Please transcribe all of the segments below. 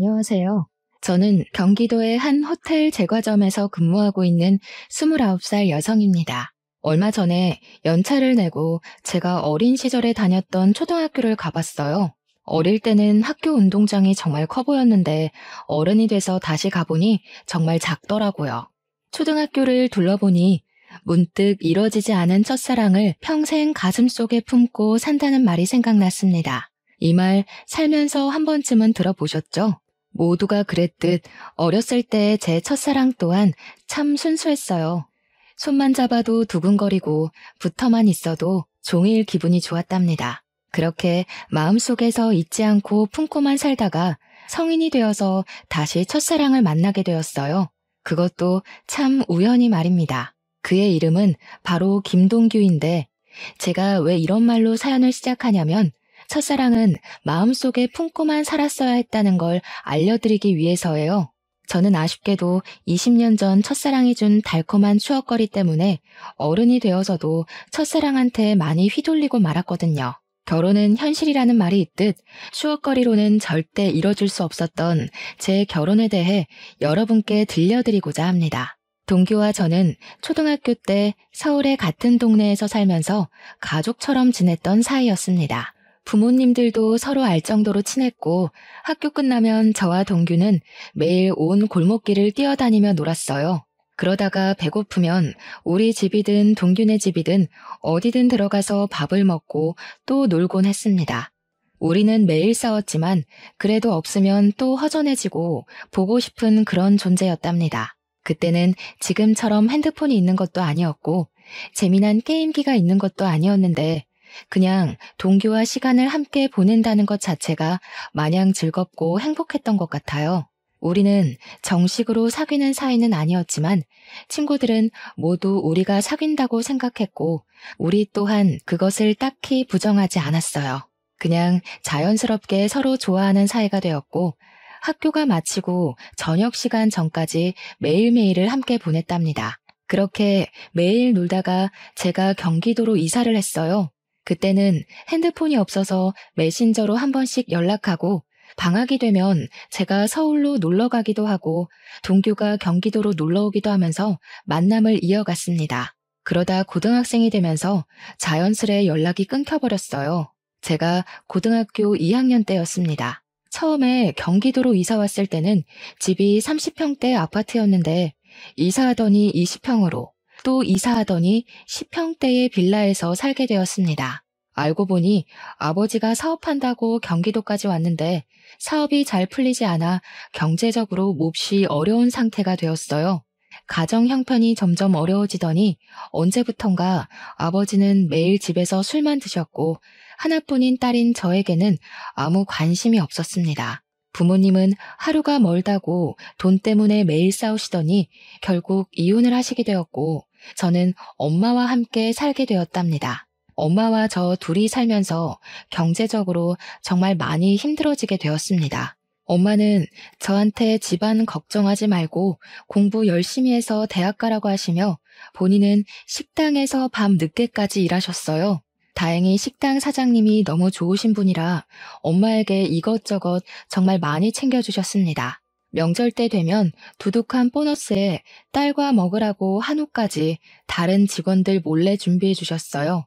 안녕하세요. 저는 경기도의 한 호텔 제과점에서 근무하고 있는 29살 여성입니다. 얼마 전에 연차를 내고 제가 어린 시절에 다녔던 초등학교를 가봤어요. 어릴 때는 학교 운동장이 정말 커 보였는데 어른이 돼서 다시 가보니 정말 작더라고요. 초등학교를 둘러보니 문득 이뤄지지 않은 첫사랑을 평생 가슴속에 품고 산다는 말이 생각났습니다. 이 말 살면서 한 번쯤은 들어보셨죠? 모두가 그랬듯 어렸을 때 제 첫사랑 또한 참 순수했어요. 손만 잡아도 두근거리고 붙어만 있어도 종일 기분이 좋았답니다. 그렇게 마음속에서 잊지 않고 품고만 살다가 성인이 되어서 다시 첫사랑을 만나게 되었어요. 그것도 참 우연히 말입니다. 그의 이름은 바로 김동규인데 제가 왜 이런 말로 사연을 시작하냐면 첫사랑은 마음속에 품고만 살았어야 했다는 걸 알려드리기 위해서예요. 저는 아쉽게도 20년 전 첫사랑이 준 달콤한 추억거리 때문에 어른이 되어서도 첫사랑한테 많이 휘둘리고 말았거든요. 결혼은 현실이라는 말이 있듯 추억거리로는 절대 이뤄줄 수 없었던 제 결혼에 대해 여러분께 들려드리고자 합니다. 동규와 저는 초등학교 때 서울의 같은 동네에서 살면서 가족처럼 지냈던 사이였습니다. 부모님들도 서로 알 정도로 친했고 학교 끝나면 저와 동규는 매일 온 골목길을 뛰어다니며 놀았어요. 그러다가 배고프면 우리 집이든 동규네 집이든 어디든 들어가서 밥을 먹고 또 놀곤 했습니다. 우리는 매일 싸웠지만 그래도 없으면 또 허전해지고 보고 싶은 그런 존재였답니다. 그때는 지금처럼 핸드폰이 있는 것도 아니었고 재미난 게임기가 있는 것도 아니었는데 그냥 동규와 시간을 함께 보낸다는 것 자체가 마냥 즐겁고 행복했던 것 같아요. 우리는 정식으로 사귀는 사이는 아니었지만 친구들은 모두 우리가 사귄다고 생각했고 우리 또한 그것을 딱히 부정하지 않았어요. 그냥 자연스럽게 서로 좋아하는 사이가 되었고 학교가 마치고 저녁 시간 전까지 매일매일을 함께 보냈답니다. 그렇게 매일 놀다가 제가 경기도로 이사를 했어요. 그때는 핸드폰이 없어서 메신저로 한 번씩 연락하고 방학이 되면 제가 서울로 놀러 가기도 하고 동규가 경기도로 놀러 오기도 하면서 만남을 이어갔습니다. 그러다 고등학생이 되면서 자연스레 연락이 끊겨버렸어요. 제가 고등학교 2학년 때였습니다. 처음에 경기도로 이사 왔을 때는 집이 30평대 아파트였는데 이사하더니 20평으로 또 이사하더니 10평대의 빌라에서 살게 되었습니다. 알고 보니 아버지가 사업한다고 경기도까지 왔는데 사업이 잘 풀리지 않아 경제적으로 몹시 어려운 상태가 되었어요. 가정 형편이 점점 어려워지더니 언제부턴가 아버지는 매일 집에서 술만 드셨고 하나뿐인 딸인 저에게는 아무 관심이 없었습니다. 부모님은 하루가 멀다고 돈 때문에 매일 싸우시더니 결국 이혼을 하시게 되었고 저는 엄마와 함께 살게 되었답니다. 엄마와 저 둘이 살면서 경제적으로 정말 많이 힘들어지게 되었습니다. 엄마는 저한테 집안 걱정하지 말고 공부 열심히 해서 대학 가라고 하시며 본인은 식당에서 밤 늦게까지 일하셨어요. 다행히 식당 사장님이 너무 좋으신 분이라 엄마에게 이것저것 정말 많이 챙겨주셨습니다. 명절 때 되면 두둑한 보너스에 딸과 먹으라고 한우까지 다른 직원들 몰래 준비해 주셨어요.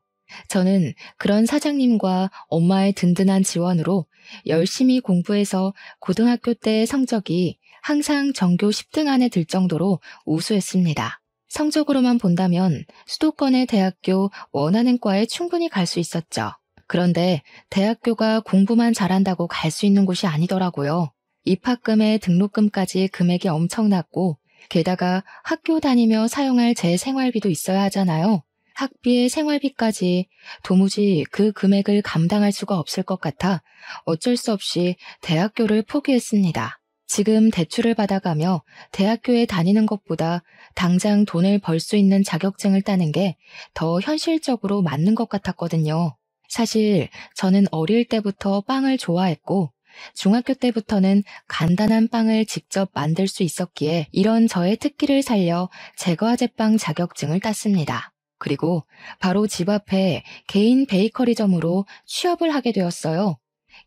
저는 그런 사장님과 엄마의 든든한 지원으로 열심히 공부해서 고등학교 때 성적이 항상 전교 10등 안에 들 정도로 우수했습니다. 성적으로만 본다면 수도권의 대학교 원하는 과에 충분히 갈 수 있었죠. 그런데 대학교가 공부만 잘한다고 갈 수 있는 곳이 아니더라고요. 입학금에 등록금까지 금액이 엄청났고 게다가 학교 다니며 사용할 제 생활비도 있어야 하잖아요. 학비에 생활비까지 도무지 그 금액을 감당할 수가 없을 것 같아 어쩔 수 없이 대학교를 포기했습니다. 지금 대출을 받아가며 대학교에 다니는 것보다 당장 돈을 벌 수 있는 자격증을 따는 게 더 현실적으로 맞는 것 같았거든요. 사실 저는 어릴 때부터 빵을 좋아했고 중학교 때부터는 간단한 빵을 직접 만들 수 있었기에 이런 저의 특기를 살려 제과제빵 자격증을 땄습니다. 그리고 바로 집 앞에 개인 베이커리점으로 취업을 하게 되었어요.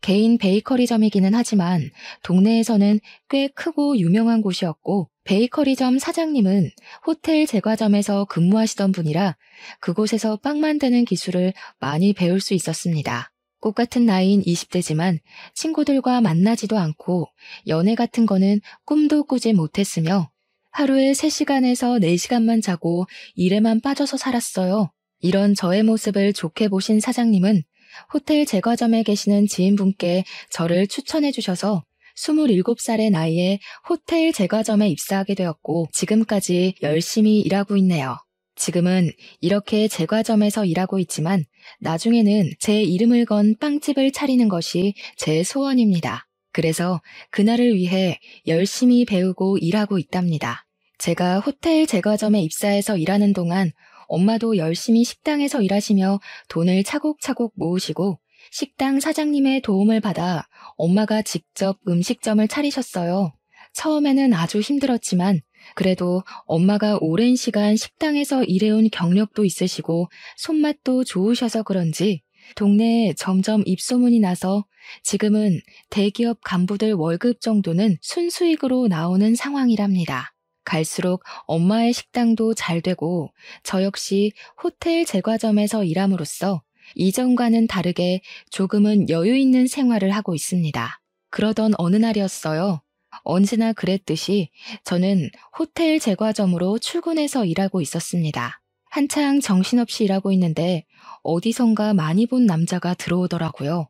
개인 베이커리점이기는 하지만 동네에서는 꽤 크고 유명한 곳이었고 베이커리점 사장님은 호텔 제과점에서 근무하시던 분이라 그곳에서 빵 만드는 기술을 많이 배울 수 있었습니다. 꽃같은 나이인 20대지만 친구들과 만나지도 않고 연애 같은 거는 꿈도 꾸지 못했으며 하루에 3시간에서 4시간만 자고 일에만 빠져서 살았어요. 이런 저의 모습을 좋게 보신 사장님은 호텔 제과점에 계시는 지인분께 저를 추천해 주셔서 27살의 나이에 호텔 제과점에 입사하게 되었고 지금까지 열심히 일하고 있네요. 지금은 이렇게 제과점에서 일하고 있지만 나중에는 제 이름을 건 빵집을 차리는 것이 제 소원입니다. 그래서 그날을 위해 열심히 배우고 일하고 있답니다. 제가 호텔 제과점에 입사해서 일하는 동안 엄마도 열심히 식당에서 일하시며 돈을 차곡차곡 모으시고 식당 사장님의 도움을 받아 엄마가 직접 음식점을 차리셨어요. 처음에는 아주 힘들었지만 그래도 엄마가 오랜 시간 식당에서 일해온 경력도 있으시고 손맛도 좋으셔서 그런지 동네에 점점 입소문이 나서 지금은 대기업 간부들 월급 정도는 순수익으로 나오는 상황이랍니다. 갈수록 엄마의 식당도 잘 되고 저 역시 호텔 제과점에서 일함으로써 이전과는 다르게 조금은 여유 있는 생활을 하고 있습니다. 그러던 어느 날이었어요. 언제나 그랬듯이 저는 호텔 제과점으로 출근해서 일하고 있었습니다. 한창 정신없이 일하고 있는데 어디선가 많이 본 남자가 들어오더라고요.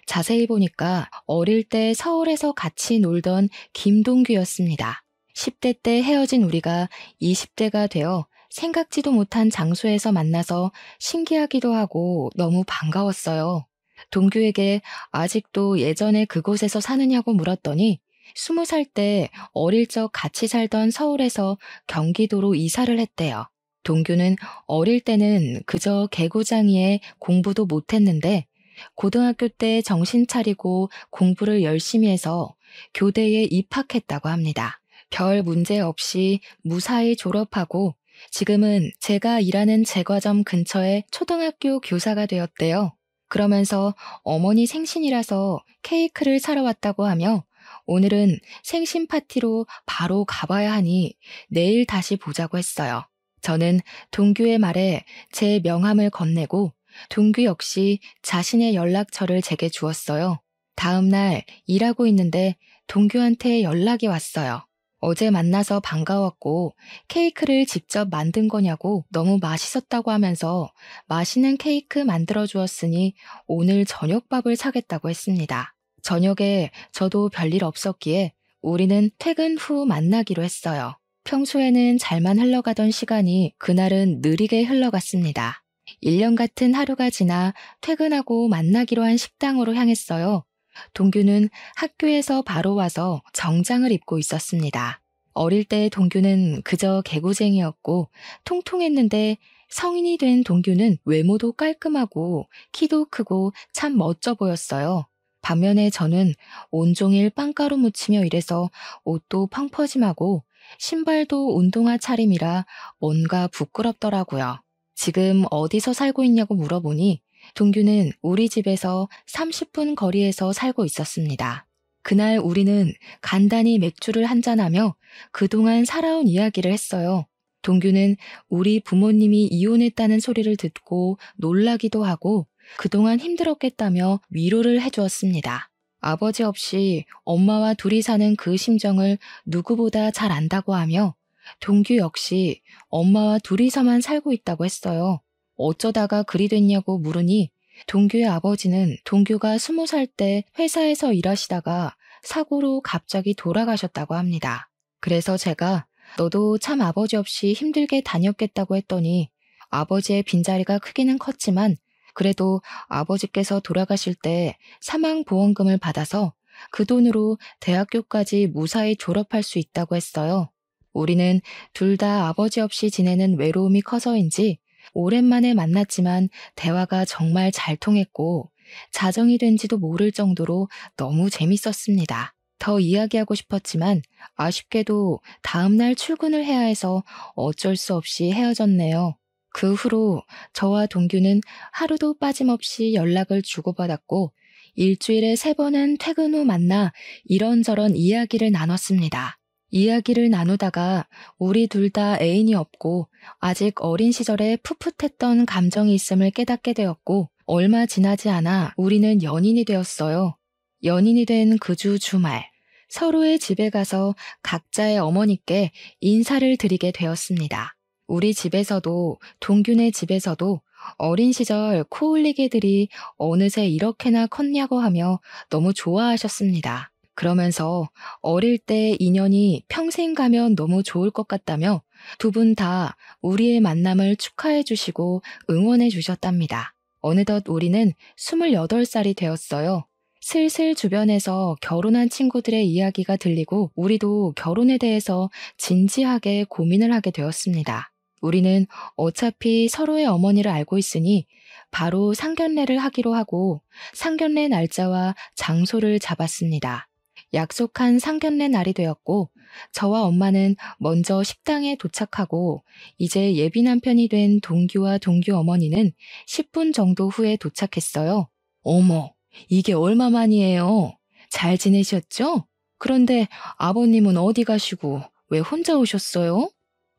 자세히 보니까 어릴 때 서울에서 같이 놀던 김동규였습니다. 10대 때 헤어진 우리가 20대가 되어 생각지도 못한 장소에서 만나서 신기하기도 하고 너무 반가웠어요. 동규에게 아직도 예전에 그곳에서 사느냐고 물었더니 20살 때 어릴 적 같이 살던 서울에서 경기도로 이사를 했대요. 동규는 어릴 때는 그저 개구장이에 공부도 못했는데 고등학교 때 정신 차리고 공부를 열심히 해서 교대에 입학했다고 합니다. 별 문제 없이 무사히 졸업하고 지금은 제가 일하는 제과점 근처에 초등학교 교사가 되었대요. 그러면서 어머니 생신이라서 케이크를 사러 왔다고 하며 오늘은 생신 파티로 바로 가봐야 하니 내일 다시 보자고 했어요. 저는 동규의 말에 제 명함을 건네고 동규 역시 자신의 연락처를 제게 주었어요. 다음 날 일하고 있는데 동규한테 연락이 왔어요. 어제 만나서 반가웠고 케이크를 직접 만든 거냐고 너무 맛있었다고 하면서 맛있는 케이크 만들어 주었으니 오늘 저녁밥을 사겠다고 했습니다. 저녁에 저도 별일 없었기에 우리는 퇴근 후 만나기로 했어요. 평소에는 잘만 흘러가던 시간이 그날은 느리게 흘러갔습니다. 1년 같은 하루가 지나 퇴근하고 만나기로 한 식당으로 향했어요. 동규는 학교에서 바로 와서 정장을 입고 있었습니다. 어릴 때 동규는 그저 개구쟁이였고 통통했는데 성인이 된 동규는 외모도 깔끔하고 키도 크고 참 멋져 보였어요. 반면에 저는 온종일 빵가루 묻히며 일해서 옷도 펑퍼짐하고 신발도 운동화 차림이라 뭔가 부끄럽더라고요. 지금 어디서 살고 있냐고 물어보니 동규는 우리 집에서 30분 거리에서 살고 있었습니다. 그날 우리는 간단히 맥주를 한잔하며 그동안 살아온 이야기를 했어요. 동규는 우리 부모님이 이혼했다는 소리를 듣고 놀라기도 하고 그동안 힘들었겠다며 위로를 해주었습니다. 아버지 없이 엄마와 둘이 사는 그 심정을 누구보다 잘 안다고 하며 동규 역시 엄마와 둘이서만 살고 있다고 했어요. 어쩌다가 그리 됐냐고 물으니 동규의 아버지는 동규가 20살 때 회사에서 일하시다가 사고로 갑자기 돌아가셨다고 합니다. 그래서 제가 너도 참 아버지 없이 힘들게 다녔겠다고 했더니 아버지의 빈자리가 크기는 컸지만 그래도 아버지께서 돌아가실 때 사망보험금을 받아서 그 돈으로 대학교까지 무사히 졸업할 수 있다고 했어요. 우리는 둘 다 아버지 없이 지내는 외로움이 커서인지 오랜만에 만났지만 대화가 정말 잘 통했고 자정이 된지도 모를 정도로 너무 재밌었습니다. 더 이야기하고 싶었지만 아쉽게도 다음날 출근을 해야 해서 어쩔 수 없이 헤어졌네요. 그 후로 저와 동규는 하루도 빠짐없이 연락을 주고받았고 일주일에 3번은 퇴근 후 만나 이런저런 이야기를 나눴습니다. 이야기를 나누다가 우리 둘 다 애인이 없고 아직 어린 시절에 풋풋했던 감정이 있음을 깨닫게 되었고, 얼마 지나지 않아 우리는 연인이 되었어요. 연인이 된 그 주 주말, 서로의 집에 가서 각자의 어머니께 인사를 드리게 되었습니다. 우리 집에서도 동규네 집에서도 어린 시절 코올리개들이 어느새 이렇게나 컸냐고 하며 너무 좋아하셨습니다. 그러면서 어릴 때 인연이 평생 가면 너무 좋을 것 같다며 두 분 다 우리의 만남을 축하해 주시고 응원해 주셨답니다. 어느덧 우리는 28살이 되었어요. 슬슬 주변에서 결혼한 친구들의 이야기가 들리고 우리도 결혼에 대해서 진지하게 고민을 하게 되었습니다. 우리는 어차피 서로의 어머니를 알고 있으니 바로 상견례를 하기로 하고 상견례 날짜와 장소를 잡았습니다. 약속한 상견례 날이 되었고 저와 엄마는 먼저 식당에 도착하고 이제 예비 남편이 된 동규와 동규 어머니는 10분 정도 후에 도착했어요. 어머, 이게 얼마만이에요? 잘 지내셨죠? 그런데 아버님은 어디 가시고 왜 혼자 오셨어요?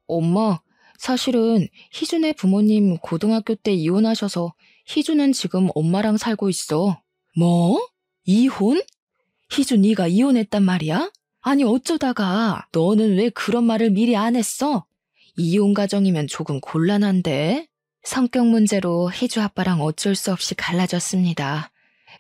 엄마, 사실은 희준의 부모님 고등학교 때 이혼하셔서 희준은 지금 엄마랑 살고 있어. 뭐? 이혼? 희준 네가 이혼했단 말이야? 아니 어쩌다가 너는 왜 그런 말을 미리 안 했어? 이혼 가정이면 조금 곤란한데? 성격 문제로 희주 아빠랑 어쩔 수 없이 갈라졌습니다.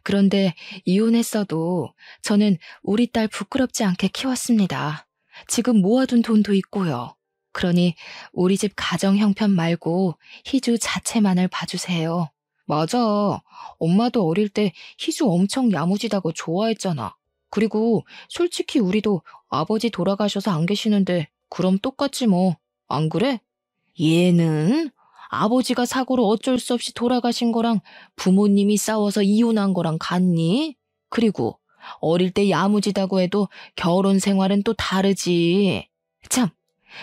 그런데 이혼했어도 저는 우리 딸 부끄럽지 않게 키웠습니다. 지금 모아둔 돈도 있고요. 그러니 우리 집 가정 형편 말고 희주 자체만을 봐주세요. 맞아. 엄마도 어릴 때 희주 엄청 야무지다고 좋아했잖아. 그리고 솔직히 우리도 아버지 돌아가셔서 안 계시는데 그럼 똑같지 뭐. 안 그래? 얘는 아버지가 사고로 어쩔 수 없이 돌아가신 거랑 부모님이 싸워서 이혼한 거랑 같니? 그리고 어릴 때 야무지다고 해도 결혼 생활은 또 다르지. 참,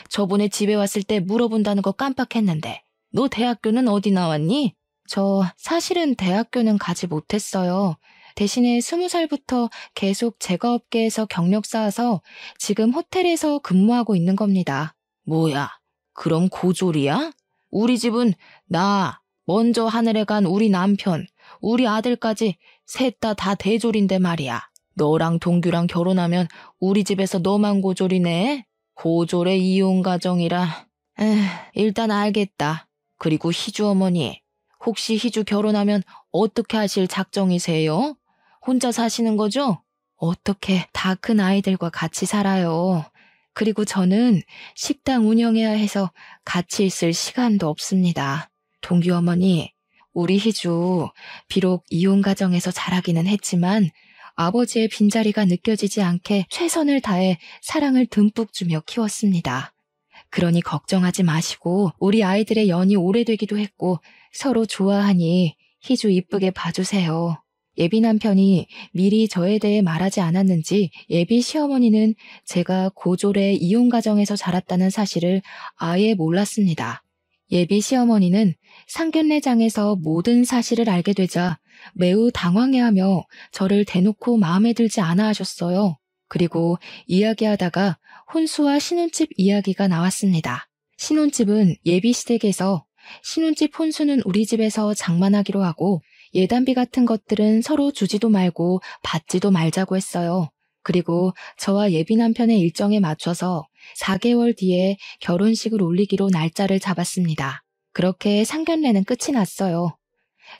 저번에 집에 왔을 때 물어본다는 거 깜빡했는데 너 대학교는 어디 나왔니? 저 사실은 대학교는 가지 못했어요. 대신에 20살부터 계속 제과업계에서 경력 쌓아서 지금 호텔에서 근무하고 있는 겁니다. 뭐야, 그럼 고졸이야? 우리 집은 나, 먼저 하늘에 간 우리 남편, 우리 아들까지 셋 다 대졸인데 말이야. 너랑 동규랑 결혼하면 우리 집에서 너만 고졸이네? 고졸의 이혼 가정이라. 일단 알겠다. 그리고 희주 어머니, 혹시 희주 결혼하면 어떻게 하실 작정이세요? 혼자 사시는 거죠? 어떻게 다 큰 아이들과 같이 살아요. 그리고 저는 식당 운영해야 해서 같이 있을 시간도 없습니다. 동규 어머니, 우리 희주 비록 이혼 가정에서 자라기는 했지만 아버지의 빈자리가 느껴지지 않게 최선을 다해 사랑을 듬뿍 주며 키웠습니다. 그러니 걱정하지 마시고 우리 아이들의 연이 오래되기도 했고 서로 좋아하니 희주 이쁘게 봐주세요. 예비 남편이 미리 저에 대해 말하지 않았는지 예비 시어머니는 제가 고졸의 이혼 가정에서 자랐다는 사실을 아예 몰랐습니다. 예비 시어머니는 상견례장에서 모든 사실을 알게 되자 매우 당황해하며 저를 대놓고 마음에 들지 않아 하셨어요. 그리고 이야기하다가 혼수와 신혼집 이야기가 나왔습니다. 신혼집은 예비 시댁에서, 신혼집 혼수는 우리 집에서 장만하기로 하고 예단비 같은 것들은 서로 주지도 말고 받지도 말자고 했어요. 그리고 저와 예비 남편의 일정에 맞춰서 4개월 뒤에 결혼식을 올리기로 날짜를 잡았습니다. 그렇게 상견례는 끝이 났어요.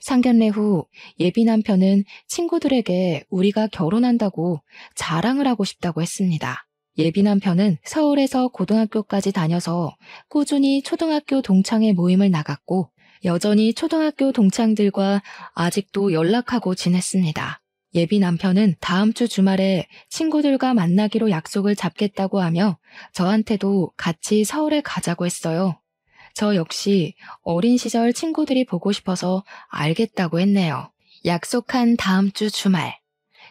상견례 후 예비 남편은 친구들에게 우리가 결혼한다고 자랑을 하고 싶다고 했습니다. 예비 남편은 서울에서 고등학교까지 다녀서 꾸준히 초등학교 동창회 모임을 나갔고 여전히 초등학교 동창들과 아직도 연락하고 지냈습니다. 예비 남편은 다음 주 주말에 친구들과 만나기로 약속을 잡겠다고 하며 저한테도 같이 서울에 가자고 했어요. 저 역시 어린 시절 친구들이 보고 싶어서 알겠다고 했네요. 약속한 다음 주 주말,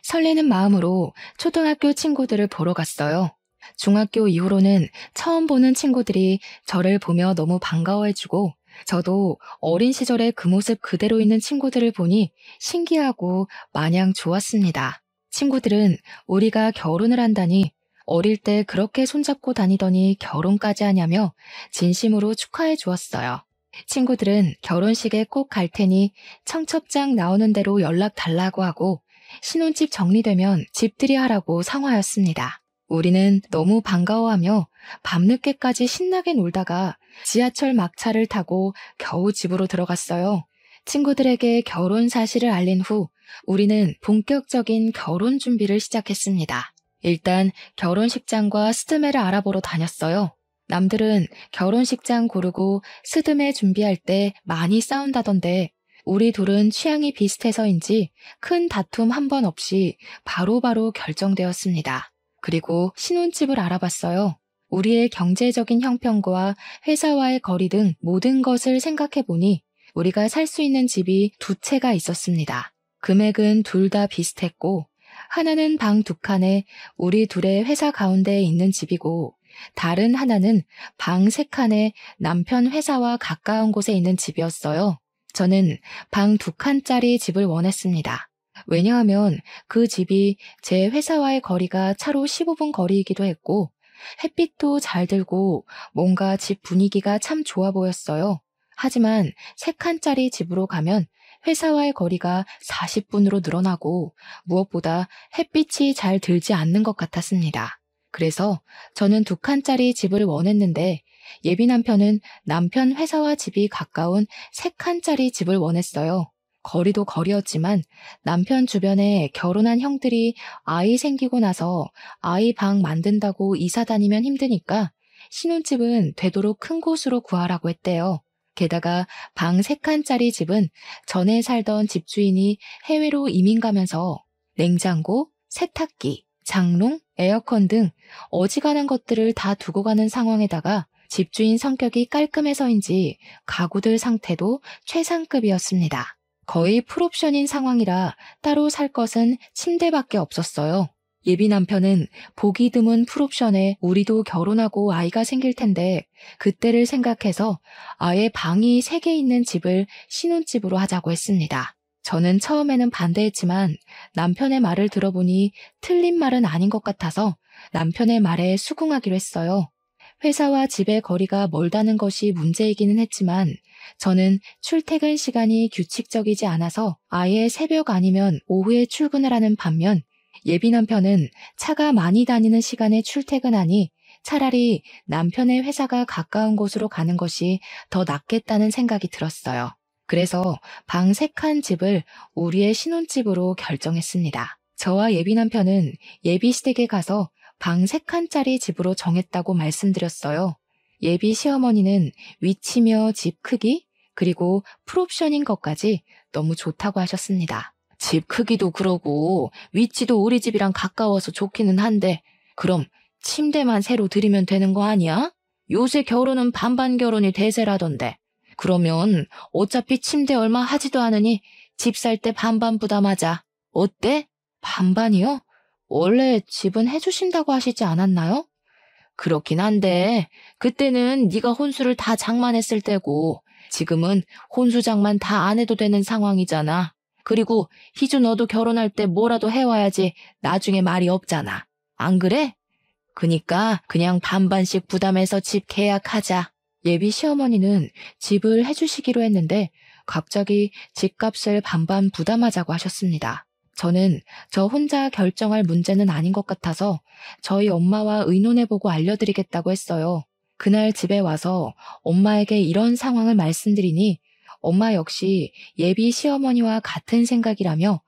설레는 마음으로 초등학교 친구들을 보러 갔어요. 중학교 이후로는 처음 보는 친구들이 저를 보며 너무 반가워해주고 저도 어린 시절의 그 모습 그대로 있는 친구들을 보니 신기하고 마냥 좋았습니다. 친구들은 우리가 결혼을 한다니, 어릴 때 그렇게 손잡고 다니더니 결혼까지 하냐며 진심으로 축하해 주었어요. 친구들은 결혼식에 꼭 갈 테니 청첩장 나오는 대로 연락 달라고 하고 신혼집 정리되면 집들이 하라고 상화였습니다. 우리는 너무 반가워하며 밤늦게까지 신나게 놀다가 지하철 막차를 타고 겨우 집으로 들어갔어요. 친구들에게 결혼 사실을 알린 후 우리는 본격적인 결혼 준비를 시작했습니다. 일단 결혼식장과 스드메를 알아보러 다녔어요. 남들은 결혼식장 고르고 스드메 준비할 때 많이 싸운다던데 우리 둘은 취향이 비슷해서인지 큰 다툼 한 번 없이 바로바로 결정되었습니다. 그리고 신혼집을 알아봤어요. 우리의 경제적인 형편과 회사와의 거리 등 모든 것을 생각해보니 우리가 살 수 있는 집이 두 채가 있었습니다. 금액은 둘 다 비슷했고 하나는 방 2칸에 우리 둘의 회사 가운데에 있는 집이고 다른 하나는 방 3칸에 남편 회사와 가까운 곳에 있는 집이었어요. 저는 방 2칸짜리 집을 원했습니다. 왜냐하면 그 집이 제 회사와의 거리가 차로 15분 거리이기도 했고 햇빛도 잘 들고 뭔가 집 분위기가 참 좋아 보였어요. 하지만 3칸짜리 집으로 가면 회사와의 거리가 40분으로 늘어나고 무엇보다 햇빛이 잘 들지 않는 것 같았습니다. 그래서 저는 2칸짜리 집을 원했는데 예비 남편은 남편 회사와 집이 가까운 3칸짜리 집을 원했어요. 거리도 거리였지만 남편 주변에 결혼한 형들이 아이 생기고 나서 아이 방 만든다고 이사 다니면 힘드니까 신혼집은 되도록 큰 곳으로 구하라고 했대요. 게다가 방 3칸짜리 집은 전에 살던 집주인이 해외로 이민 가면서 냉장고, 세탁기, 장롱, 에어컨 등 어지간한 것들을 다 두고 가는 상황에다가 집주인 성격이 깔끔해서인지 가구들 상태도 최상급이었습니다. 거의 풀옵션인 상황이라 따로 살 것은 침대밖에 없었어요. 예비 남편은 보기 드문 풀옵션에 우리도 결혼하고 아이가 생길 텐데 그때를 생각해서 아예 방이 3개 있는 집을 신혼집으로 하자고 했습니다. 저는 처음에는 반대했지만 남편의 말을 들어보니 틀린 말은 아닌 것 같아서 남편의 말에 수긍하기로 했어요. 회사와 집의 거리가 멀다는 것이 문제이기는 했지만 저는 출퇴근 시간이 규칙적이지 않아서 아예 새벽 아니면 오후에 출근을 하는 반면 예비 남편은 차가 많이 다니는 시간에 출퇴근하니 차라리 남편의 회사가 가까운 곳으로 가는 것이 더 낫겠다는 생각이 들었어요. 그래서 방 3칸 집을 우리의 신혼집으로 결정했습니다. 저와 예비 남편은 예비 시댁에 가서 방 3칸짜리 집으로 정했다고 말씀드렸어요. 예비 시어머니는 위치며 집 크기, 그리고 풀옵션인 것까지 너무 좋다고 하셨습니다. 집 크기도 그러고 위치도 우리 집이랑 가까워서 좋기는 한데 그럼 침대만 새로 들이면 되는 거 아니야? 요새 결혼은 반반 결혼이 대세라던데. 그러면 어차피 침대 얼마 하지도 않으니 집 살 때 반반 부담하자. 어때? 반반이요? 원래 집은 해주신다고 하시지 않았나요? 그렇긴 한데 그때는 네가 혼수를 다 장만했을 때고 지금은 혼수 장만 다 안 해도 되는 상황이잖아. 그리고 희주 너도 결혼할 때 뭐라도 해와야지 나중에 말이 없잖아. 안 그래? 그니까 그냥 반반씩 부담해서 집 계약하자. 예비 시어머니는 집을 해주시기로 했는데 갑자기 집값을 반반 부담하자고 하셨습니다. 저는 저 혼자 결정할 문제는 아닌 것 같아서 저희 엄마와 의논해보고 알려드리겠다고 했어요. 그날 집에 와서 엄마에게 이런 상황을 말씀드리니 엄마 역시 예비 시어머니와 같은 생각이라며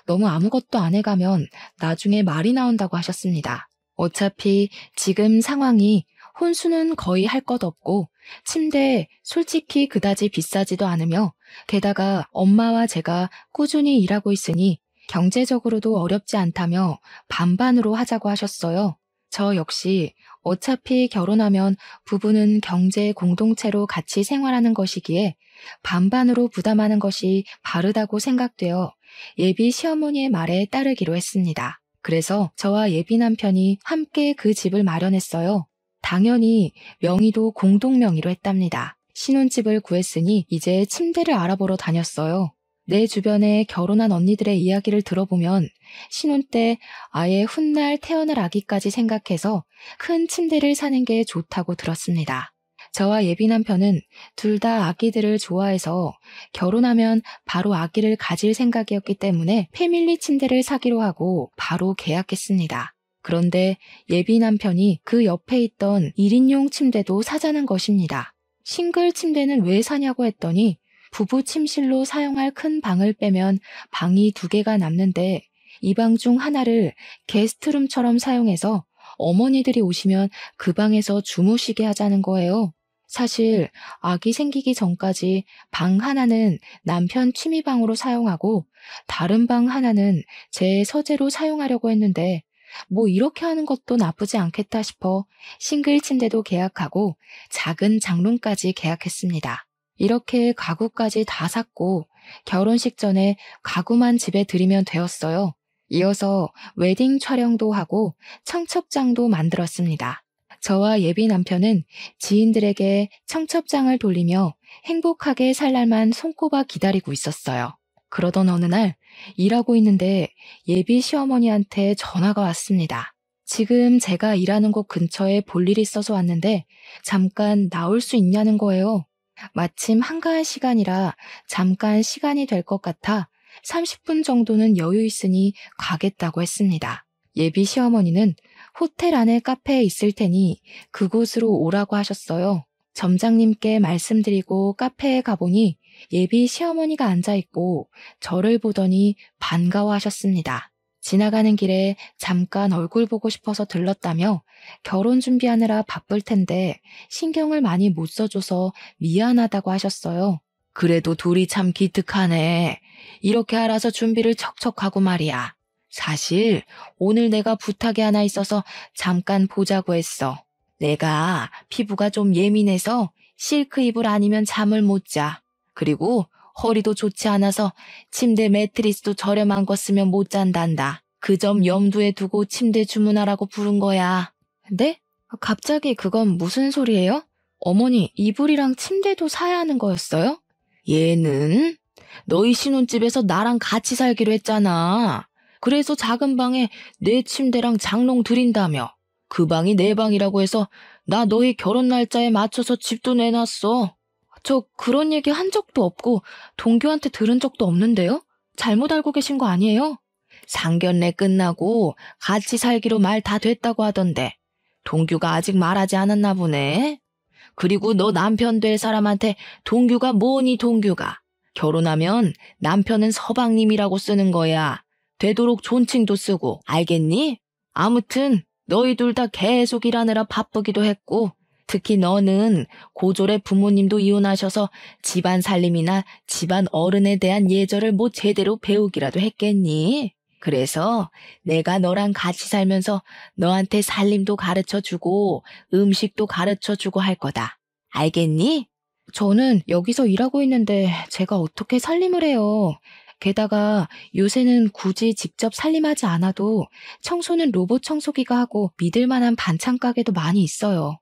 너무 아무것도 안 해가면 나중에 말이 나온다고 하셨습니다. 어차피 지금 상황이 혼수는 거의 할 것 없고 침대 솔직히 그다지 비싸지도 않으며 게다가 엄마와 제가 꾸준히 일하고 있으니 경제적으로도 어렵지 않다며 반반으로 하자고 하셨어요. 저 역시 어차피 결혼하면 부부는 경제 공동체로 같이 생활하는 것이기에 반반으로 부담하는 것이 바르다고 생각되어 예비 시어머니의 말에 따르기로 했습니다. 그래서 저와 예비 남편이 함께 그 집을 마련했어요. 당연히 명의도 공동 명의로 했답니다. 신혼집을 구했으니 이제 침대를 알아보러 다녔어요. 내 주변에 결혼한 언니들의 이야기를 들어보면 신혼 때 아예 훗날 태어날 아기까지 생각해서 큰 침대를 사는 게 좋다고 들었습니다. 저와 예비 남편은 둘 다 아기들을 좋아해서 결혼하면 바로 아기를 가질 생각이었기 때문에 패밀리 침대를 사기로 하고 바로 계약했습니다. 그런데 예비 남편이 그 옆에 있던 1인용 침대도 사자는 것입니다. 싱글 침대는 왜 사냐고 했더니 부부 침실로 사용할 큰 방을 빼면 방이 2개가 남는데 이 방 중 하나를 게스트룸처럼 사용해서 어머니들이 오시면 그 방에서 주무시게 하자는 거예요. 사실 아기 생기기 전까지 방 하나는 남편 취미방으로 사용하고 다른 방 하나는 제 서재로 사용하려고 했는데 뭐 이렇게 하는 것도 나쁘지 않겠다 싶어 싱글 침대도 계약하고 작은 장롱까지 계약했습니다. 이렇게 가구까지 다 샀고 결혼식 전에 가구만 집에 들이면 되었어요. 이어서 웨딩 촬영도 하고 청첩장도 만들었습니다. 저와 예비 남편은 지인들에게 청첩장을 돌리며 행복하게 살 날만 손꼽아 기다리고 있었어요. 그러던 어느 날 일하고 있는데 예비 시어머니한테 전화가 왔습니다. 지금 제가 일하는 곳 근처에 볼 일이 있어서 왔는데 잠깐 나올 수 있냐는 거예요. 마침 한가한 시간이라 잠깐 시간이 될 것 같아 30분 정도는 여유 있으니 가겠다고 했습니다. 예비 시어머니는 호텔 안에 카페에 있을 테니 그곳으로 오라고 하셨어요. 점장님께 말씀드리고 카페에 가보니 예비 시어머니가 앉아있고 저를 보더니 반가워하셨습니다. 지나가는 길에 잠깐 얼굴 보고 싶어서 들렀다며 결혼 준비하느라 바쁠 텐데 신경을 많이 못 써줘서 미안하다고 하셨어요. 그래도 둘이 참 기특하네. 이렇게 알아서 준비를 척척하고 말이야. 사실 오늘 내가 부탁이 하나 있어서 잠깐 보자고 했어. 내가 피부가 좀 예민해서 실크 이불 아니면 잠을 못 자. 그리고 허리도 좋지 않아서 침대 매트리스도 저렴한 거 쓰면 못 잔단다. 그 점 염두에 두고 침대 주문하라고 부른 거야. 네? 갑자기 그건 무슨 소리예요? 어머니, 이불이랑 침대도 사야 하는 거였어요? 얘는 너희 신혼집에서 나랑 같이 살기로 했잖아. 그래서 작은 방에 내 침대랑 장롱 드린다며. 그 방이 내 방이라고 해서 나 너희 결혼 날짜에 맞춰서 집도 내놨어. 저 그런 얘기 한 적도 없고 동규한테 들은 적도 없는데요? 잘못 알고 계신 거 아니에요? 상견례 끝나고 같이 살기로 말 다 됐다고 하던데 동규가 아직 말하지 않았나 보네. 그리고 너 남편 될 사람한테 동규가 뭐니 동규가. 결혼하면 남편은 서방님이라고 쓰는 거야. 되도록 존칭도 쓰고 알겠니? 아무튼 너희 둘 다 계속 일하느라 바쁘기도 했고 특히 너는 고졸의 부모님도 이혼하셔서 집안 살림이나 집안 어른에 대한 예절을 뭐 제대로 배우기라도 했겠니? 그래서 내가 너랑 같이 살면서 너한테 살림도 가르쳐주고 음식도 가르쳐주고 할 거다. 알겠니? 저는 여기서 일하고 있는데 제가 어떻게 살림을 해요. 게다가 요새는 굳이 직접 살림하지 않아도 청소는 로봇 청소기가 하고 믿을 만한 반찬 가게도 많이 있어요.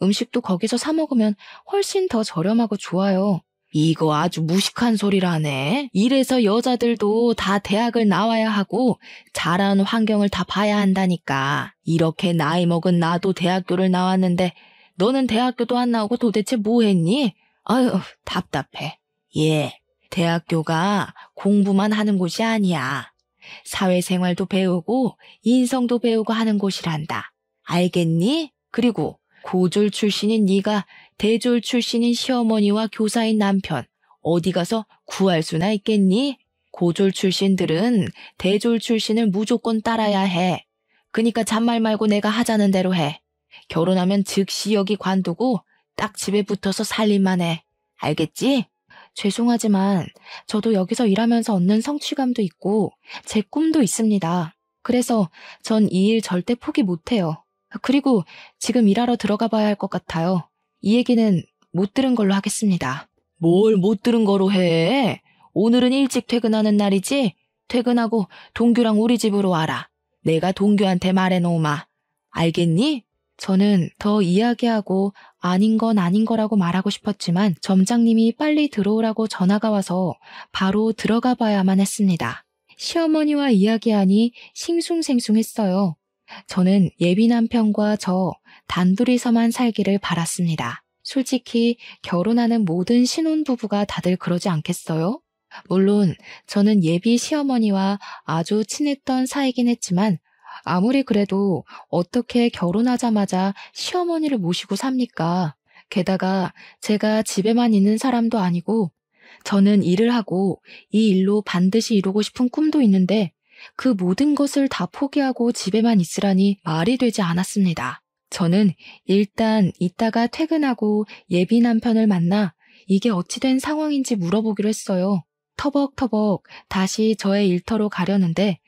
음식도 거기서 사 먹으면 훨씬 더 저렴하고 좋아요. 이거 아주 무식한 소리라네. 이래서 여자들도 다 대학을 나와야 하고 자라는 환경을 다 봐야 한다니까. 이렇게 나이 먹은 나도 대학교를 나왔는데 너는 대학교도 안 나오고 도대체 뭐 했니? 아유, 답답해. 예, 대학교가 공부만 하는 곳이 아니야. 사회생활도 배우고 인성도 배우고 하는 곳이란다. 알겠니? 그리고 고졸 출신인 네가 대졸 출신인 시어머니와 교사인 남편 어디 가서 구할 수나 있겠니? 고졸 출신들은 대졸 출신을 무조건 따라야 해. 그니까 잔말 말고 내가 하자는 대로 해. 결혼하면 즉시 여기 관두고 딱 집에 붙어서 살림만 해. 알겠지? 죄송하지만 저도 여기서 일하면서 얻는 성취감도 있고 제 꿈도 있습니다. 그래서 전 이 일 절대 포기 못해요. 그리고 지금 일하러 들어가 봐야 할 것 같아요. 이 얘기는 못 들은 걸로 하겠습니다. 뭘 못 들은 거로 해? 오늘은 일찍 퇴근하는 날이지? 퇴근하고 동규랑 우리 집으로 와라. 내가 동규한테 말해놓으마. 알겠니? 저는 더 이야기하고 아닌 건 아닌 거라고 말하고 싶었지만 점장님이 빨리 들어오라고 전화가 와서 바로 들어가 봐야만 했습니다. 시어머니와 이야기하니 싱숭생숭했어요. 저는 예비 남편과 저 단둘이서만 살기를 바랐습니다. 솔직히 결혼하는 모든 신혼부부가 다들 그러지 않겠어요? 물론 저는 예비 시어머니와 아주 친했던 사이긴 했지만 아무리 그래도 어떻게 결혼하자마자 시어머니를 모시고 삽니까? 게다가 제가 집에만 있는 사람도 아니고 저는 일을 하고 이 일로 반드시 이루고 싶은 꿈도 있는데 그 모든 것을 다 포기하고 집에만 있으라니 말이 되지 않았습니다. 저는 일단 이따가 퇴근하고 예비 남편을 만나 이게 어찌 된 상황인지 물어보기로 했어요. 터벅터벅 다시 저의 일터로 가려는데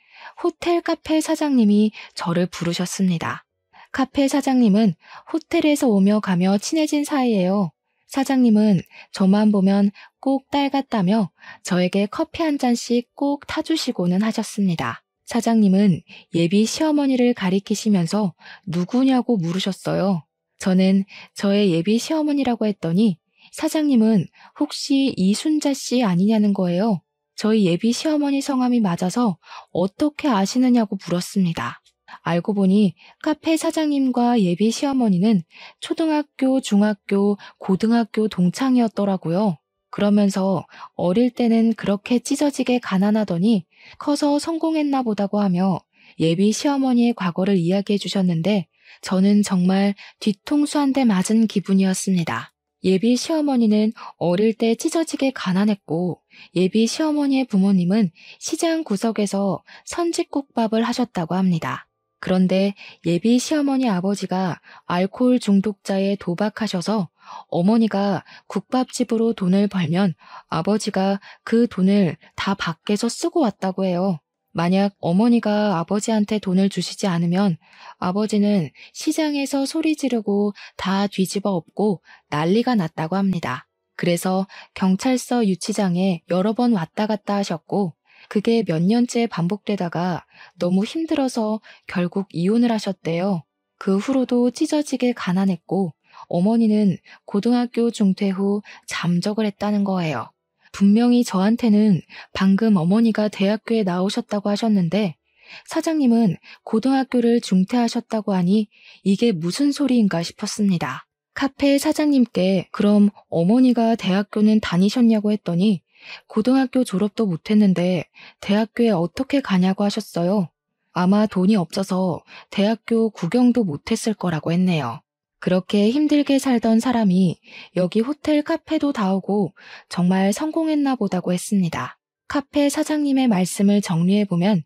호텔 카페 사장님이 저를 부르셨습니다. 카페 사장님은 호텔에서 오며 가며 친해진 사이예요. 사장님은 저만 보면 꼭 딸 같다며 저에게 커피 한 잔씩 꼭 타주시고는 하셨습니다. 사장님은 예비 시어머니를 가리키시면서 누구냐고 물으셨어요. 저는 저의 예비 시어머니라고 했더니 사장님은 혹시 이순자 씨 아니냐는 거예요. 저희 예비 시어머니 성함이 맞아서 어떻게 아시느냐고 물었습니다. 알고 보니 카페 사장님과 예비 시어머니는 초등학교, 중학교, 고등학교 동창이었더라고요. 그러면서 어릴 때는 그렇게 찢어지게 가난하더니 커서 성공했나 보다고 하며 예비 시어머니의 과거를 이야기해 주셨는데 저는 정말 뒤통수 한 대 맞은 기분이었습니다. 예비 시어머니는 어릴 때 찢어지게 가난했고 예비 시어머니의 부모님은 시장 구석에서 선짓국밥을 하셨다고 합니다. 그런데 예비 시어머니 아버지가 알코올 중독자에 도박하셔서 어머니가 국밥집으로 돈을 벌면 아버지가 그 돈을 다 밖에서 쓰고 왔다고 해요. 만약 어머니가 아버지한테 돈을 주시지 않으면 아버지는 시장에서 소리 지르고 다 뒤집어 엎고 난리가 났다고 합니다. 그래서 경찰서 유치장에 여러 번 왔다 갔다 하셨고 그게 몇 년째 반복되다가 너무 힘들어서 결국 이혼을 하셨대요. 그 후로도 찢어지게 가난했고 어머니는 고등학교 중퇴 후 잠적을 했다는 거예요. 분명히 저한테는 방금 어머니가 대학교에 나오셨다고 하셨는데 사장님은 고등학교를 중퇴하셨다고 하니 이게 무슨 소리인가 싶었습니다. 카페 사장님께 그럼 어머니가 대학교는 다니셨냐고 했더니 고등학교 졸업도 못했는데 대학교에 어떻게 가냐고 하셨어요. 아마 돈이 없어서 대학교 구경도 못했을 거라고 했네요. 그렇게 힘들게 살던 사람이 여기 호텔 카페도 다 오고 정말 성공했나 보다고 했습니다. 카페 사장님의 말씀을 정리해보면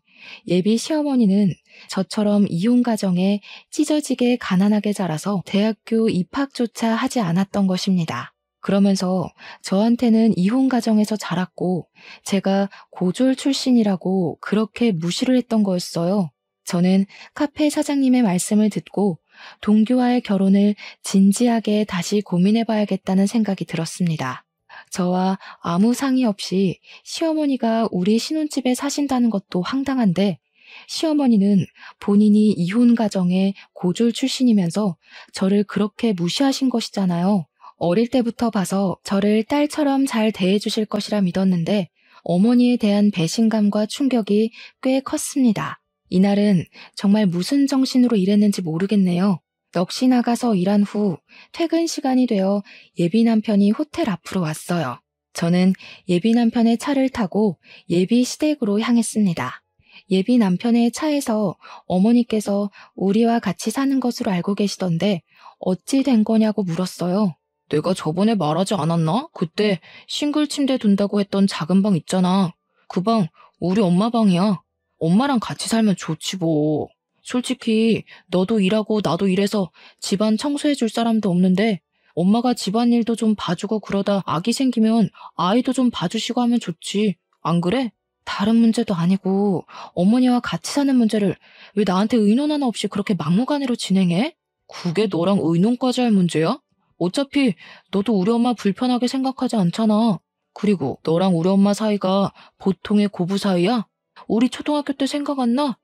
예비 시어머니는 저처럼 이혼 가정에 찢어지게 가난하게 자라서 대학교 입학조차 하지 않았던 것입니다. 그러면서 저한테는 이혼 가정에서 자랐고 제가 고졸 출신이라고 그렇게 무시를 했던 거였어요. 저는 카페 사장님의 말씀을 듣고 동규와의 결혼을 진지하게 다시 고민해봐야겠다는 생각이 들었습니다. 저와 아무 상의 없이 시어머니가 우리 신혼집에 사신다는 것도 황당한데 시어머니는 본인이 이혼 가정의 고졸 출신이면서 저를 그렇게 무시하신 것이잖아요. 어릴 때부터 봐서 저를 딸처럼 잘 대해주실 것이라 믿었는데 어머니에 대한 배신감과 충격이 꽤 컸습니다. 이날은 정말 무슨 정신으로 일했는지 모르겠네요. 넋이 나가서 일한 후 퇴근 시간이 되어 예비 남편이 호텔 앞으로 왔어요. 저는 예비 남편의 차를 타고 예비 시댁으로 향했습니다. 예비 남편의 차에서 어머니께서 우리와 같이 사는 것으로 알고 계시던데 어찌 된 거냐고 물었어요. 내가 저번에 말하지 않았나? 그때 싱글 침대 둔다고 했던 작은 방 있잖아. 그 방 우리 엄마 방이야. 엄마랑 같이 살면 좋지 뭐. 솔직히 너도 일하고 나도 일해서 집안 청소해줄 사람도 없는데 엄마가 집안일도 좀 봐주고 그러다 아기 생기면 아이도 좀 봐주시고 하면 좋지. 안 그래? 다른 문제도 아니고 어머니와 같이 사는 문제를 왜 나한테 의논 하나 없이 그렇게 막무가내로 진행해? 그게 너랑 의논까지 할 문제야? 어차피 너도 우리 엄마 불편하게 생각하지 않잖아. 그리고 너랑 우리 엄마 사이가 보통의 고부 사이야? 우리 초등학교 때 생각 안 나?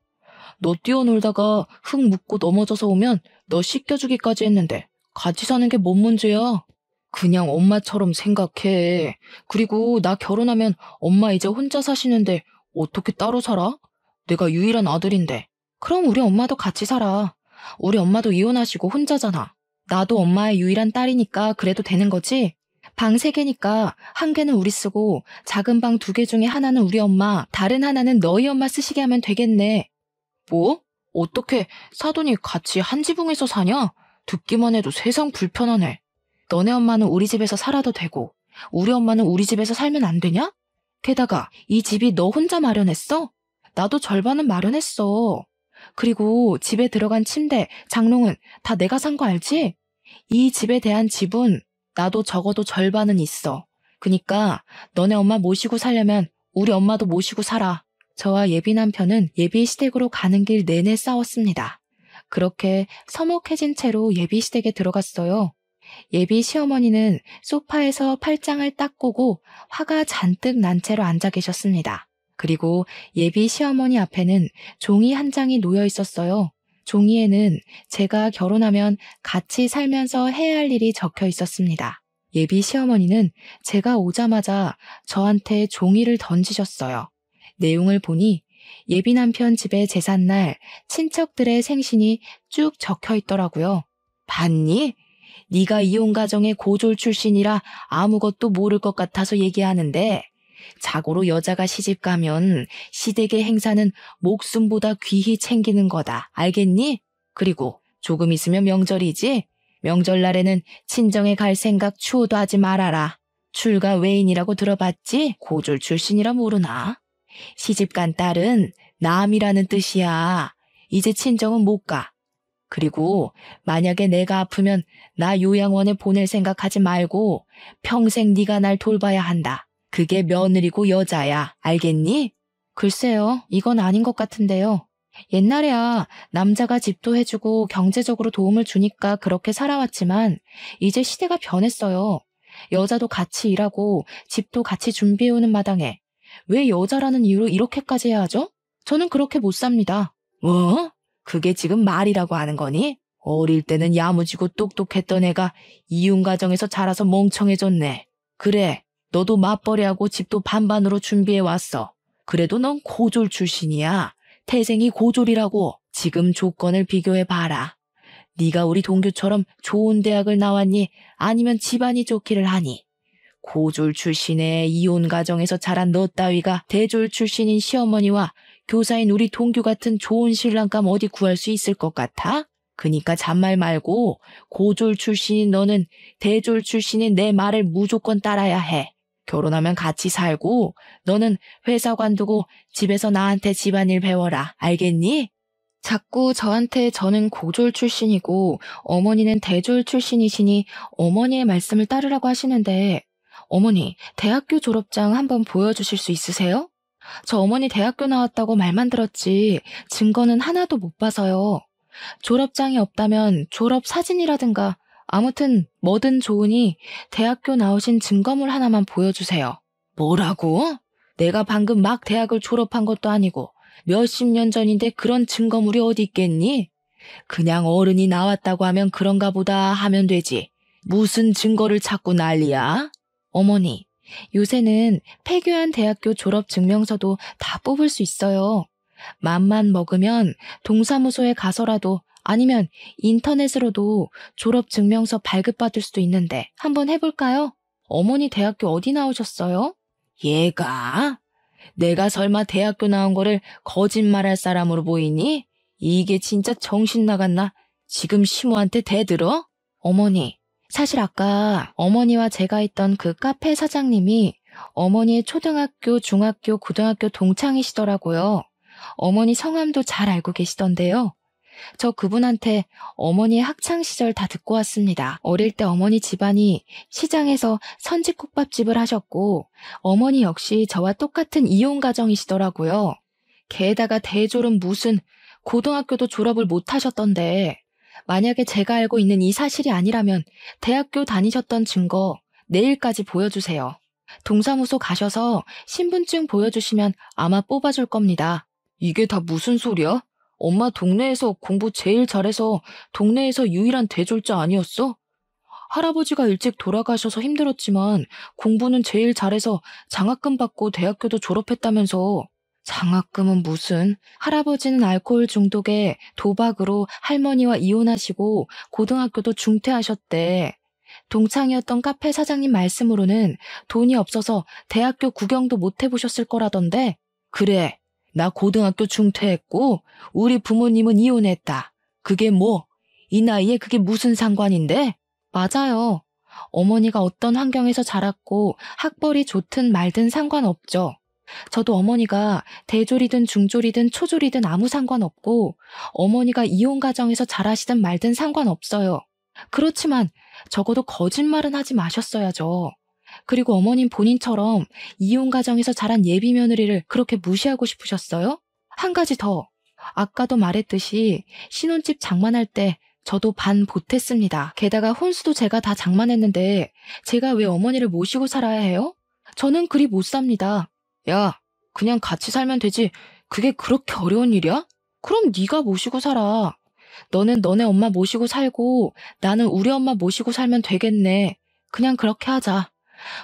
너 뛰어놀다가 흙 묻고 넘어져서 오면 너 씻겨주기까지 했는데 같이 사는 게 뭔 문제야? 그냥 엄마처럼 생각해. 그리고 나 결혼하면 엄마 이제 혼자 사시는데 어떻게 따로 살아? 내가 유일한 아들인데. 그럼 우리 엄마도 같이 살아. 우리 엄마도 이혼하시고 혼자잖아. 나도 엄마의 유일한 딸이니까 그래도 되는 거지? 방 3개니까 1개는 우리 쓰고 작은 방 2개 중에 하나는 우리 엄마, 다른 하나는 너희 엄마 쓰시게 하면 되겠네. 뭐? 어떻게 사돈이 같이 한 지붕에서 사냐? 듣기만 해도 세상 불편하네. 너네 엄마는 우리 집에서 살아도 되고 우리 엄마는 우리 집에서 살면 안 되냐? 게다가 이 집이 너 혼자 마련했어? 나도 절반은 마련했어. 그리고 집에 들어간 침대, 장롱은 다 내가 산 거 알지? 이 집에 대한 지분 나도 적어도 절반은 있어. 그니까 너네 엄마 모시고 살려면 우리 엄마도 모시고 살아. 저와 예비 남편은 예비 시댁으로 가는 길 내내 싸웠습니다. 그렇게 서먹해진 채로 예비 시댁에 들어갔어요. 예비 시어머니는 소파에서 팔짱을 딱 꼬고 화가 잔뜩 난 채로 앉아 계셨습니다. 그리고 예비 시어머니 앞에는 종이 한 장이 놓여 있었어요. 종이에는 제가 결혼하면 같이 살면서 해야 할 일이 적혀 있었습니다. 예비 시어머니는 제가 오자마자 저한테 종이를 던지셨어요. 내용을 보니 예비 남편 집의 제삿날 친척들의 생신이 쭉 적혀 있더라고요. 봤니? 네가 이혼 가정의 고졸 출신이라 아무것도 모를 것 같아서 얘기하는데 자고로 여자가 시집 가면 시댁의 행사는 목숨보다 귀히 챙기는 거다. 알겠니? 그리고 조금 있으면 명절이지? 명절날에는 친정에 갈 생각 추호도 하지 말아라. 출가 외인이라고 들어봤지? 고졸 출신이라 모르나? 시집간 딸은 남이라는 뜻이야. 이제 친정은 못 가. 그리고 만약에 내가 아프면 나 요양원에 보낼 생각하지 말고 평생 네가 날 돌봐야 한다. 그게 며느리고 여자야. 알겠니? 글쎄요. 이건 아닌 것 같은데요. 옛날에야 남자가 집도 해주고 경제적으로 도움을 주니까 그렇게 살아왔지만 이제 시대가 변했어요. 여자도 같이 일하고 집도 같이 준비해오는 마당에 왜 여자라는 이유로 이렇게까지 해야 하죠? 저는 그렇게 못 삽니다. 뭐? 그게 지금 말이라고 하는 거니? 어릴 때는 야무지고 똑똑했던 애가 이혼 가정에서 자라서 멍청해졌네. 그래, 너도 맞벌이하고 집도 반반으로 준비해왔어. 그래도 넌 고졸 출신이야. 태생이 고졸이라고. 지금 조건을 비교해봐라. 네가 우리 동규처럼 좋은 대학을 나왔니? 아니면 집안이 좋기를 하니? 고졸 출신의 이혼 가정에서 자란 너 따위가 대졸 출신인 시어머니와 교사인 우리 동규 같은 좋은 신랑감 어디 구할 수 있을 것 같아? 그니까 잔말 말고 고졸 출신인 너는 대졸 출신인 내 말을 무조건 따라야 해. 결혼하면 같이 살고 너는 회사 관두고 집에서 나한테 집안일 배워라. 알겠니? 자꾸 저한테 저는 고졸 출신이고 어머니는 대졸 출신이시니 어머니의 말씀을 따르라고 하시는데 어머니, 대학교 졸업장 한번 보여주실 수 있으세요? 저 어머니 대학교 나왔다고 말만 들었지 증거는 하나도 못 봐서요. 졸업장이 없다면 졸업 사진이라든가 아무튼 뭐든 좋으니 대학교 나오신 증거물 하나만 보여주세요. 뭐라고? 내가 방금 막 대학을 졸업한 것도 아니고 몇십 년 전인데 그런 증거물이 어디 있겠니? 그냥 어른이 나왔다고 하면 그런가 보다 하면 되지. 무슨 증거를 찾고 난리야? 어머니, 요새는 폐교한 대학교 졸업 증명서도 다 뽑을 수 있어요. 맘만 먹으면 동사무소에 가서라도 아니면 인터넷으로도 졸업 증명서 발급받을 수도 있는데 한번 해볼까요? 어머니 대학교 어디 나오셨어요? 얘가? 내가 설마 대학교 나온 거를 거짓말할 사람으로 보이니? 이게 진짜 정신 나갔나? 지금 시모한테 대들어? 어머니, 사실 아까 어머니와 제가 있던 그 카페 사장님이 어머니의 초등학교, 중학교, 고등학교 동창이시더라고요. 어머니 성함도 잘 알고 계시던데요. 저 그분한테 어머니의 학창시절 다 듣고 왔습니다. 어릴 때 어머니 집안이 시장에서 선지국밥집을 하셨고 어머니 역시 저와 똑같은 이혼 가정이시더라고요. 게다가 대졸은 무슨 고등학교도 졸업을 못 하셨던데 만약에 제가 알고 있는 이 사실이 아니라면 대학교 다니셨던 증거 내일까지 보여주세요. 동사무소 가셔서 신분증 보여주시면 아마 뽑아줄 겁니다. 이게 다 무슨 소리야? 엄마 동네에서 공부 제일 잘해서 동네에서 유일한 대졸자 아니었어? 할아버지가 일찍 돌아가셔서 힘들었지만 공부는 제일 잘해서 장학금 받고 대학교도 졸업했다면서. 장학금은 무슨? 할아버지는 알코올 중독에 도박으로 할머니와 이혼하시고 고등학교도 중퇴하셨대. 동창이었던 카페 사장님 말씀으로는 돈이 없어서 대학교 구경도 못 해보셨을 거라던데. 그래, 나 고등학교 중퇴했고 우리 부모님은 이혼했다. 그게 뭐? 이 나이에 그게 무슨 상관인데? 맞아요. 어머니가 어떤 환경에서 자랐고 학벌이 좋든 말든 상관없죠. 저도 어머니가 대졸이든 중졸이든 초졸이든 아무 상관없고 어머니가 이혼 가정에서 자라시든 말든 상관없어요. 그렇지만 적어도 거짓말은 하지 마셨어야죠. 그리고 어머님 본인처럼 이혼 가정에서 자란 예비 며느리를 그렇게 무시하고 싶으셨어요? 한 가지 더. 아까도 말했듯이 신혼집 장만할 때 저도 반 보탰습니다. 게다가 혼수도 제가 다 장만했는데 제가 왜 어머니를 모시고 살아야 해요? 저는 그리 못 삽니다. 야, 그냥 같이 살면 되지. 그게 그렇게 어려운 일이야? 그럼 네가 모시고 살아. 너는 너네 엄마 모시고 살고 나는 우리 엄마 모시고 살면 되겠네. 그냥 그렇게 하자.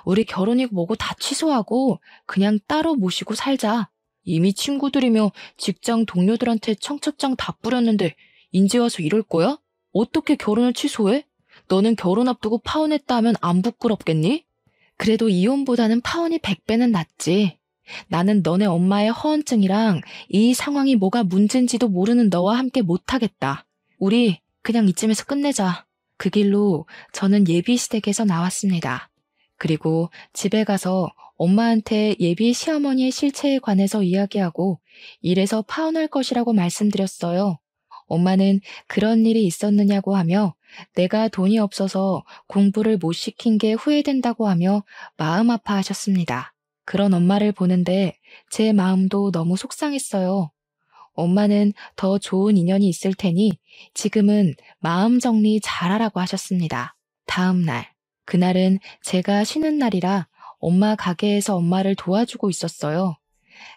우리 결혼이고 뭐고 다 취소하고 그냥 따로 모시고 살자. 이미 친구들이며 직장 동료들한테 청첩장 다 뿌렸는데 인제 와서 이럴 거야? 어떻게 결혼을 취소해? 너는 결혼 앞두고 파혼했다 하면 안 부끄럽겠니? 그래도 이혼보다는 파혼이 100배는 낫지. 나는 너네 엄마의 허언증이랑 이 상황이 뭐가 문제인지도 모르는 너와 함께 못하겠다. 우리 그냥 이쯤에서 끝내자. 그 길로 저는 예비시댁에서 나왔습니다. 그리고 집에 가서 엄마한테 예비 시어머니의 실체에 관해서 이야기하고 이래서 파혼할 것이라고 말씀드렸어요. 엄마는 그런 일이 있었느냐고 하며 내가 돈이 없어서 공부를 못 시킨 게 후회된다고 하며 마음 아파하셨습니다. 그런 엄마를 보는데 제 마음도 너무 속상했어요. 엄마는 더 좋은 인연이 있을 테니 지금은 마음 정리 잘하라고 하셨습니다. 다음 날, 그날은 제가 쉬는 날이라 엄마 가게에서 엄마를 도와주고 있었어요.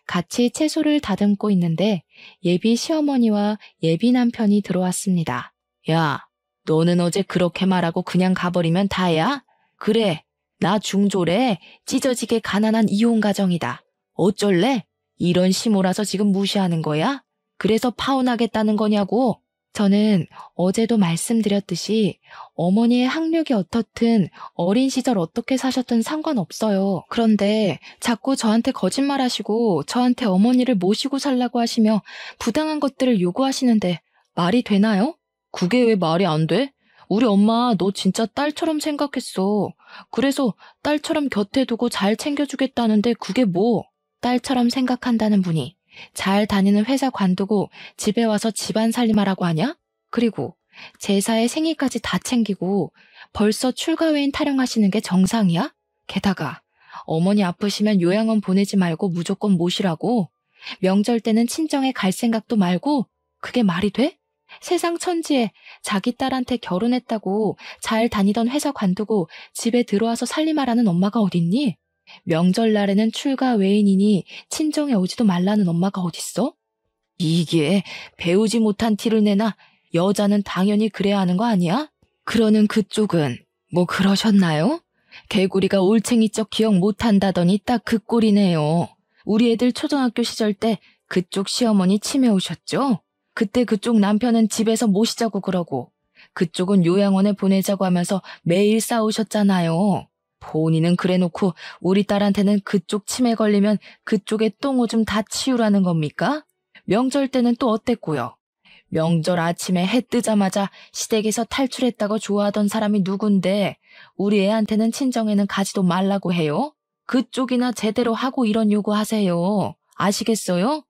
같이 채소를 다듬고 있는데 예비 시어머니와 예비 남편이 들어왔습니다. 야, 너는 어제 그렇게 말하고 그냥 가버리면 다야? 그래, 나 중졸에 찢어지게 가난한 이혼 가정이다. 어쩔래? 이런 시모라서 지금 무시하는 거야? 그래서 파혼하겠다는 거냐고? 저는 어제도 말씀드렸듯이 어머니의 학력이 어떻든 어린 시절 어떻게 사셨든 상관없어요. 그런데 자꾸 저한테 거짓말하시고 저한테 어머니를 모시고 살라고 하시며 부당한 것들을 요구하시는데 말이 되나요? 그게 왜 말이 안 돼? 우리 엄마 너 진짜 딸처럼 생각했어. 그래서 딸처럼 곁에 두고 잘 챙겨주겠다는데 그게 뭐? 딸처럼 생각한다는 분이 잘 다니는 회사 관두고 집에 와서 집안 살림하라고 하냐? 그리고 제사에 생일까지 다 챙기고 벌써 출가회인 타령하시는 게 정상이야? 게다가 어머니 아프시면 요양원 보내지 말고 무조건 모시라고? 명절 때는 친정에 갈 생각도 말고? 그게 말이 돼? 세상 천지에 자기 딸한테 결혼했다고 잘 다니던 회사 관두고 집에 들어와서 살림하라는 엄마가 어딨니? 명절날에는 출가 외인이니 친정에 오지도 말라는 엄마가 어딨어? 이게 배우지 못한 티를 내나 여자는 당연히 그래야 하는 거 아니야? 그러는 그쪽은 뭐 그러셨나요? 개구리가 올챙이적 기억 못한다더니 딱 그 꼴이네요. 우리 애들 초등학교 시절 때 그쪽 시어머니 치매 오셨죠? 그때 그쪽 남편은 집에서 모시자고 그러고 그쪽은 요양원에 보내자고 하면서 매일 싸우셨잖아요. 본인은 그래놓고 우리 딸한테는 그쪽 치매 걸리면 그쪽에 똥오줌 다 치우라는 겁니까? 명절 때는 또 어땠고요? 명절 아침에 해 뜨자마자 시댁에서 탈출했다고 좋아하던 사람이 누군데 우리 애한테는 친정에는 가지도 말라고 해요? 그쪽이나 제대로 하고 이런 요구하세요. 아시겠어요?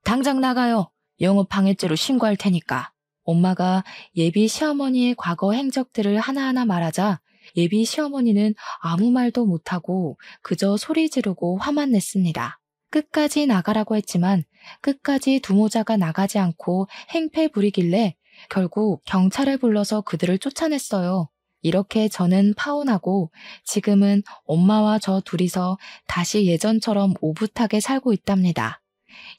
당장 나가요. 영업방해죄로 신고할 테니까. 엄마가 예비 시어머니의 과거 행적들을 하나하나 말하자 예비 시어머니는 아무 말도 못하고 그저 소리 지르고 화만 냈습니다. 끝까지 나가라고 했지만 끝까지 두모자가 나가지 않고 행패 부리길래 결국 경찰을 불러서 그들을 쫓아냈어요. 이렇게 저는 파혼하고 지금은 엄마와 저 둘이서 다시 예전처럼 오붓하게 살고 있답니다.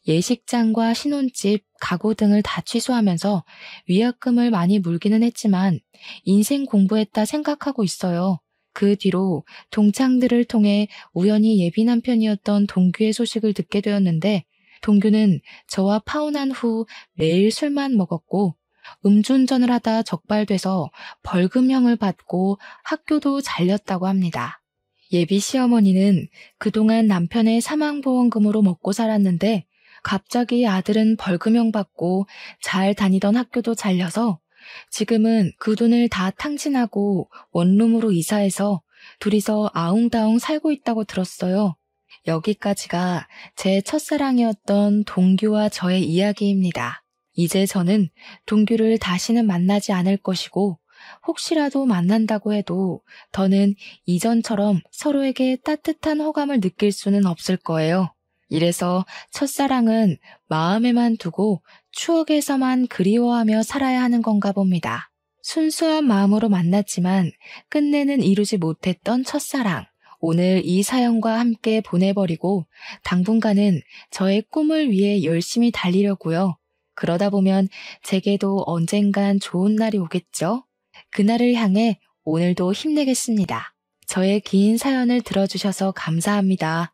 예식장과 신혼집, 가구 등을 다 취소하면서 위약금을 많이 물기는 했지만 인생 공부했다 생각하고 있어요. 그 뒤로 동창들을 통해 우연히 예비 남편이었던 동규의 소식을 듣게 되었는데 동규는 저와 파혼한 후 매일 술만 먹었고 음주운전을 하다 적발돼서 벌금형을 받고 학교도 잘렸다고 합니다. 예비 시어머니는 그동안 남편의 사망보험금으로 먹고 살았는데 갑자기 아들은 벌금형 받고 잘 다니던 학교도 잘려서 지금은 그 돈을 다 탕진하고 원룸으로 이사해서 둘이서 아웅다웅 살고 있다고 들었어요. 여기까지가 제 첫사랑이었던 동규와 저의 이야기입니다. 이제 저는 동규를 다시는 만나지 않을 것이고 혹시라도 만난다고 해도 더는 이전처럼 서로에게 따뜻한 호감을 느낄 수는 없을 거예요. 이래서 첫사랑은 마음에만 두고 추억에서만 그리워하며 살아야 하는 건가 봅니다. 순수한 마음으로 만났지만 끝내는 이루지 못했던 첫사랑. 오늘 이 사연과 함께 보내버리고 당분간은 저의 꿈을 위해 열심히 달리려고요. 그러다 보면 제게도 언젠간 좋은 날이 오겠죠? 그날을 향해 오늘도 힘내겠습니다. 저의 긴 사연을 들어주셔서 감사합니다.